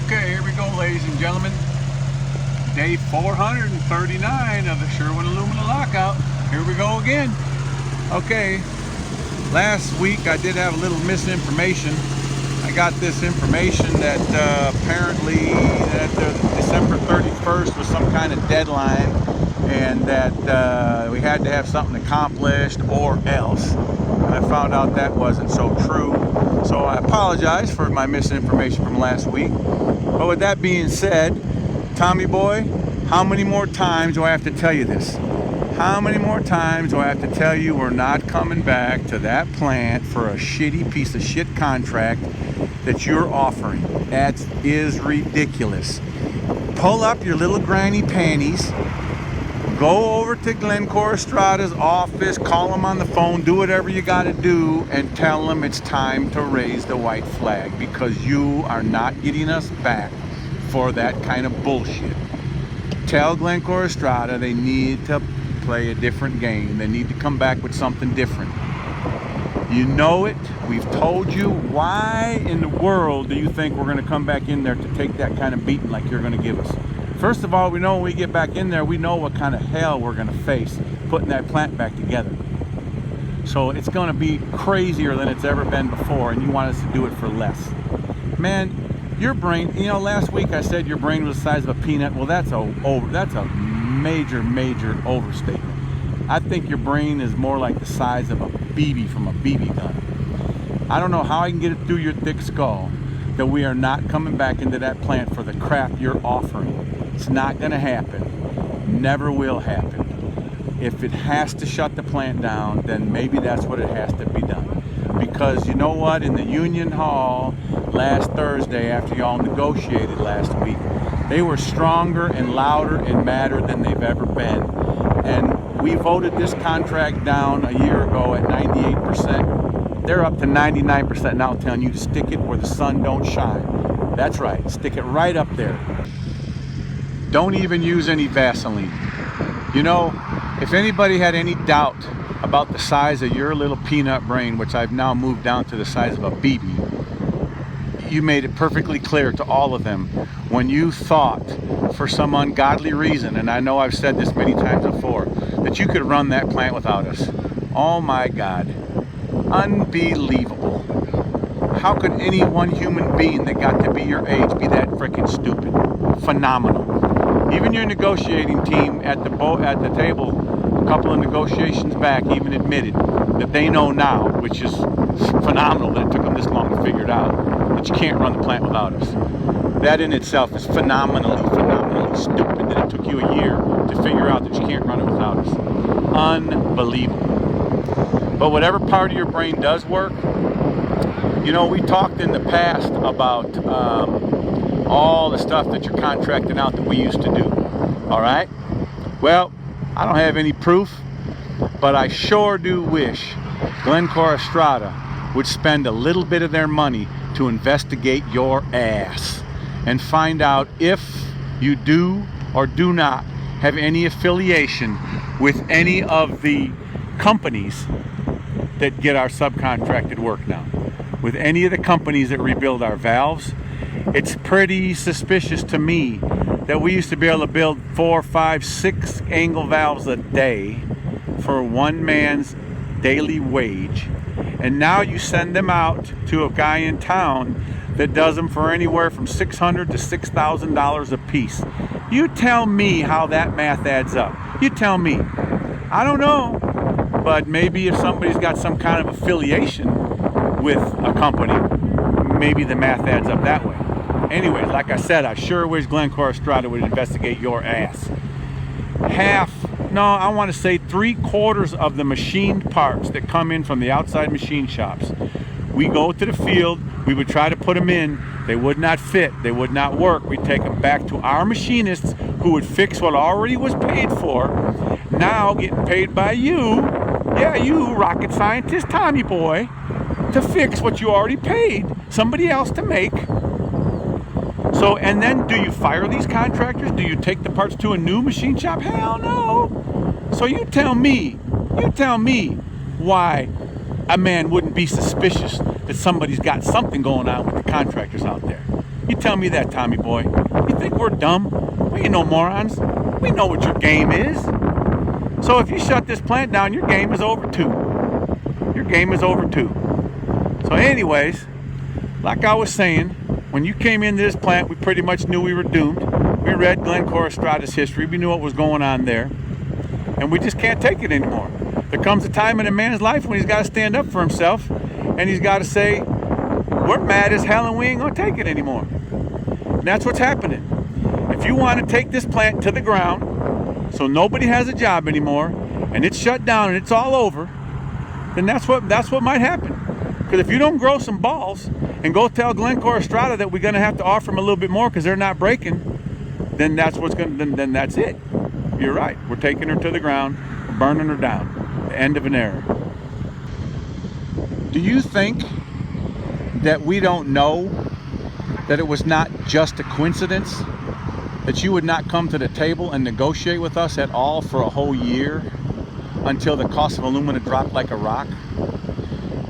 Okay, here we go, ladies and gentlemen. Day 439 of the Sherwin alumina lockout. Here we go again. Okay, last week I did have a little misinformation. I got this information that apparently that December 31st was some kind of deadline, and that we had to have something accomplished or else. And I found out that wasn't so true. So I apologize for my misinformation from last week. But with that being said, Tommy boy, how many more times do I have to tell you this? How many more times do I have to tell you we're not coming back to that plant for a shitty piece of shit contract that you're offering? That is ridiculous. Pull up your little granny panties, go over to Glencore Estrada's office, call him on the phone, do whatever you got to do, and tell him it's time to raise the white flag, because you are not getting us back for that kind of bullshit. Tell Glencore Estrada they need to play a different game. They need to come back with something different. You know it. We've told you. Why in the world do you think we're going to come back in there to take that kind of beating like you're going to give us? First of all, we know when we get back in there, we know what kind of hell we're going to face putting that plant back together. So it's going to be crazier than it's ever been before, and you want us to do it for less. Man, your brain, you know, last week I said your brain was the size of a peanut. Well, that's a major overstatement. I think your brain is more like the size of a BB from a BB gun. I don't know how I can get it through your thick skull that we are not coming back into that plant for the crap you're offering. It's not going to happen. Never will happen. If it has to shut the plant down, then maybe that's what it has to be done. Because you know what? In the Union Hall last Thursday, after y'all negotiated last week, they were stronger and louder and madder than they've ever been. And we voted this contract down a year ago at 98%. They're up to 99% now, telling you to stick it where the sun don't shine. That's right. Stick it right up there. Don't even use any Vaseline. You know, if anybody had any doubt about the size of your little peanut brain, which I've now moved down to the size of a BB, you made it perfectly clear to all of them when you thought, for some ungodly reason, and I know I've said this many times before, that you could run that plant without us. Oh my God. Unbelievable. How could any one human being that got to be your age be that freaking stupid? Phenomenal. Even your negotiating team at the table, a couple of negotiations back, even admitted that they know now, which is phenomenal that it took them this long to figure it out, that you can't run the plant without us. That in itself is phenomenally stupid that it took you a year to figure out that you can't run it without us. Unbelievable. But whatever part of your brain does work, you know, we talked in the past about all the stuff that you're contracting out that we used to do. All right? Well, I don't have any proof, but I sure do wish Glencore Estrada would spend a little bit of their money to investigate your ass and find out if you do or do not have any affiliation with any of the companies that get our subcontracted work now. With any of the companies that rebuild our valves. It's pretty suspicious to me that we used to be able to build 4, 5, 6 angle valves a day for one man's daily wage. And now you send them out to a guy in town that does them for anywhere from $600 to $6,000 a piece. You tell me how that math adds up. You tell me. I don't know. But maybe if somebody's got some kind of affiliation with a company, maybe the math adds up that way. Anyway, like I said, I sure wish Glencore Estrada would investigate your ass. I want to say 3/4 of the machined parts that come in from the outside machine shops. We go to the field, we would try to put them in, they would not fit, they would not work. We'd take them back to our machinists who would fix what already was paid for, now getting paid by you, yeah, you rocket scientist Tommy boy, to fix what you already paid somebody else to make. So, and then do you fire these contractors? Do you take the parts to a new machine shop? Hell no. So you tell me why a man wouldn't be suspicious that somebody's got something going on with the contractors out there. You tell me that, Tommy boy. You think we're dumb? We ain't no morons. We know what your game is. So if you shut this plant down, your game is over too. Your game is over too. So anyways, like I was saying, when you came into this plant, we pretty much knew we were doomed. We read Glencore Estrada's history. We knew what was going on there. And we just can't take it anymore. There comes a time in a man's life when he's got to stand up for himself, and he's got to say, we're mad as hell and we ain't going to take it anymore. And that's what's happening. If you want to take this plant to the ground so nobody has a job anymore and it's shut down and it's all over, then that's what might happen. Because if you don't grow some balls and go tell Glencore Estrada that we're going to have to offer them a little bit more because they're not breaking, then that's then that's it. You're right. We're taking her to the ground, burning her down. The end of an era. Do you think that we don't know that it was not just a coincidence that you would not come to the table and negotiate with us at all for a whole year until the cost of alumina dropped like a rock?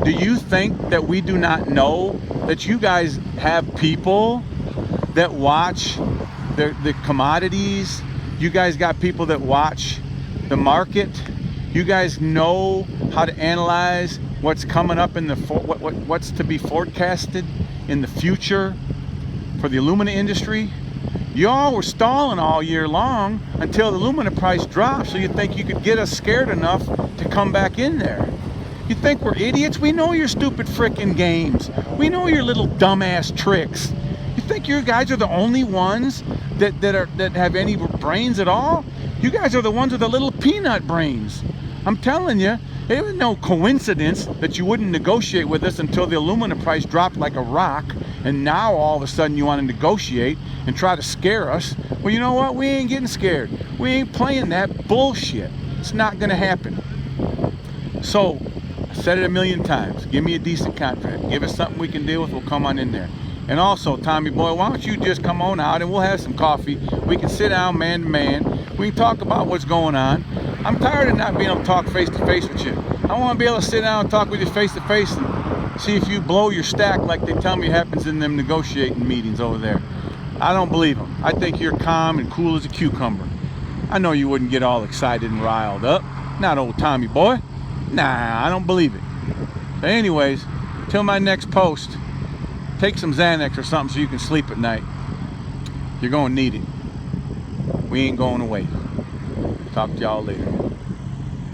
Do you think that we do not know that you guys have people that watch the commodities? You guys got people that watch the market. You guys know how to analyze what's coming up in the what's to be forecasted in the future for the alumina industry. Y'all were stalling all year long until the alumina price dropped, so you think you could get us scared enough to come back in there. You think we're idiots? We know your stupid frickin' games. We know your little dumbass tricks. You think you guys are the only ones that have any brains at all? You guys are the ones with the little peanut brains. I'm telling you, it was no coincidence that you wouldn't negotiate with us until the alumina price dropped like a rock, and now all of a sudden you want to negotiate and try to scare us. Well, you know what? We ain't getting scared. We ain't playing that bullshit. It's not going to happen. So, I said it a million times. Give me a decent contract. Give us something we can deal with. We'll come on in there. And also, Tommy boy, why don't you just come on out and we'll have some coffee. We can sit down man to man. We can talk about what's going on. I'm tired of not being able to talk face to face with you. I want to be able to sit down and talk with you face to face and see if you blow your stack like they tell me happens in them negotiating meetings over there. I don't believe them. I think you're calm and cool as a cucumber. I know you wouldn't get all excited and riled up. Not old Tommy boy. Nah, I don't believe it. But anyways, till my next post, take some Xanax or something so you can sleep at night. You're going to need it. We ain't going away. Talk to y'all later.